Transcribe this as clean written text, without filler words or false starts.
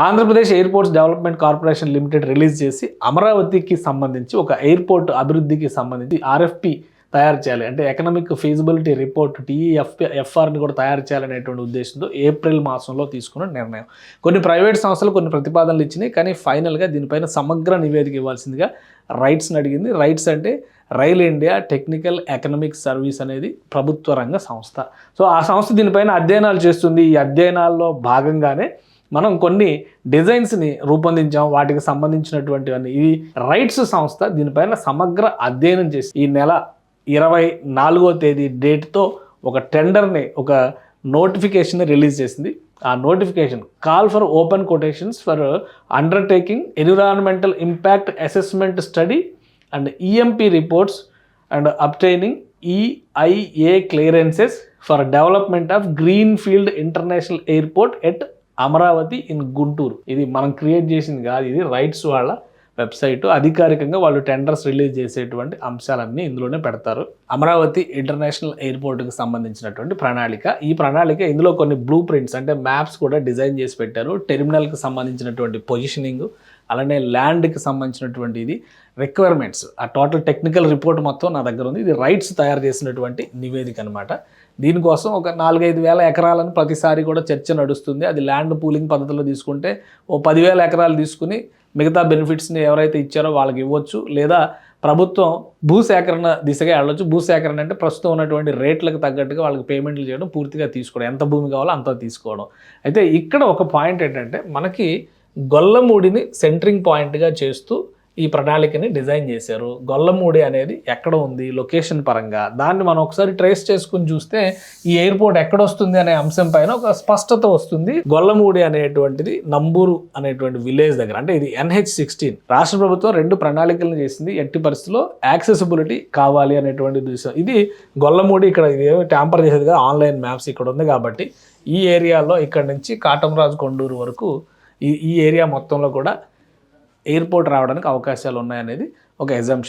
Andhra Pradesh airports development corporation limited release చేసి అమరావతికి సంబంధించి ఒక ఎయిర్పోర్ట్ అభివృద్ధికి సంబంధించి ఆర్ఎఫ్పి తయారు చేయాలి, అంటే ఎకనామిక్ ఫీజిబిలిటీ రిపోర్ట్ టీఈఎఫ్ఆర్ని కూడా తయారు చేయాలనేటువంటి ఉద్దేశంతో ఏప్రిల్ మాసంలో తీసుకున్న నిర్ణయం. కొన్ని ప్రైవేట్ సంస్థలు కొన్ని ప్రతిపాదనలు ఇచ్చినాయి, కానీ ఫైనల్గా దీనిపైన సమగ్ర నివేదిక ఇవ్వాల్సిందిగా రైట్స్ని అడిగింది. రైట్స్ అంటే rail India technical economic service అనేది ప్రభుత్వ రంగ సంస్థ. సో ఆ సంస్థ దీనిపైన అధ్యయనాలు చేస్తుంది. ఈ అధ్యయనాల్లో భాగంగానే మనం కొన్ని డిజైన్స్ని రూపొందించాం, వాటికి సంబంధించినటువంటివన్నీ. ఈ రైట్స్ సంస్థ దీనిపైన సమగ్ర అధ్యయనం చేసి ఈ నెల 24వ తేదీ డేట్తో ఒక టెండర్ని, ఒక నోటిఫికేషన్ రిలీజ్ చేసింది. ఆ notification call for open quotations for undertaking environmental impact assessment study and EMP reports and obtaining EIA clearances for development of green field international airport at Amaravati in Guntur. ఇది మనం క్రియేట్ చేసింది కాదు, ఇది రైట్స్ వాళ్ళ website. అధికారికంగా వాళ్ళు టెండర్స్ రిలీజ్ చేసేటువంటి అంశాలన్నీ ఇందులోనే పెడతారు. అమరావతి ఇంటర్నేషనల్ ఎయిర్పోర్ట్కి సంబంధించినటువంటి ప్రణాళిక. ఈ ప్రణాళిక ఇందులో కొన్ని బ్లూ ప్రింట్స్ అంటే మ్యాప్స్ కూడా డిజైన్ చేసి పెట్టారు. టెర్మినల్కి సంబంధించినటువంటి పొజిషనింగ్, అలానే ల్యాండ్కి సంబంధించినటువంటి ఇది రిక్వైర్మెంట్స్, ఆ టోటల్ టెక్నికల్ రిపోర్ట్ మొత్తం నా దగ్గర ఉంది. ఇది రైట్స్ తయారు చేసినటువంటి నివేదిక అనమాట. దీనికోసం ఒక 4-5 వేల ఎకరాలను ప్రతిసారి కూడా చర్చ నడుస్తుంది. అది ల్యాండ్ పూలింగ్ పద్ధతిలో తీసుకుంటే ఓ 10,000 ఎకరాలు తీసుకుని మిగతా బెనిఫిట్స్ని ఎవరైతే ఇచ్చారో వాళ్ళకి ఇవ్వచ్చు, లేదా ప్రభుత్వం భూసేకరణ దిశగా వెళ్ళొచ్చు. భూసేకరణ అంటే ప్రస్తుతం ఉన్నటువంటి రేట్లకు తగ్గట్టుగా వాళ్ళకి పేమెంట్లు చేయడం, పూర్తిగా తీసుకోవడం, ఎంత భూమి కావాలో అంత తీసుకోవడం. అయితే ఇక్కడ ఒక పాయింట్ ఏంటంటే మనకి గొల్లమూడిని సెంట్రింగ్ పాయింట్గా చేస్తూ ఈ ప్రణాళికని డిజైన్ చేశారు. గొల్లమూడి అనేది ఎక్కడ ఉంది లొకేషన్ పరంగా, దాన్ని మనం ఒకసారి ట్రేస్ చేసుకుని చూస్తే ఈ ఎయిర్పోర్ట్ ఎక్కడ వస్తుంది అనే అంశం పైన ఒక స్పష్టత వస్తుంది. గొల్లమూడి అనేటువంటిది నంబూరు అనేటువంటి విలేజ్ దగ్గర, అంటే ఇది NH-16. రాష్ట్ర ప్రభుత్వం 2 ప్రణాళికలను చేసింది. ఎట్టి పరిస్థితుల్లో యాక్సెసిబిలిటీ కావాలి అనేటువంటి దిశ. ఇది గొల్లమూడి ఇక్కడ ఇది ట్యాంపర్ చేసేదిగా ఆన్లైన్ మ్యాప్స్ ఇక్కడ ఉంది కాబట్టి ఈ ఏరియాలో ఇక్కడ నుంచి కాటంరాజు కొండూరు వరకు ఈ ఏరియా మొత్తంలో కూడా ఎయిర్పోర్ట్ రావడానికి అవకాశాలు ఉన్నాయనేది ఒక ఎగ్జాంప్షన్.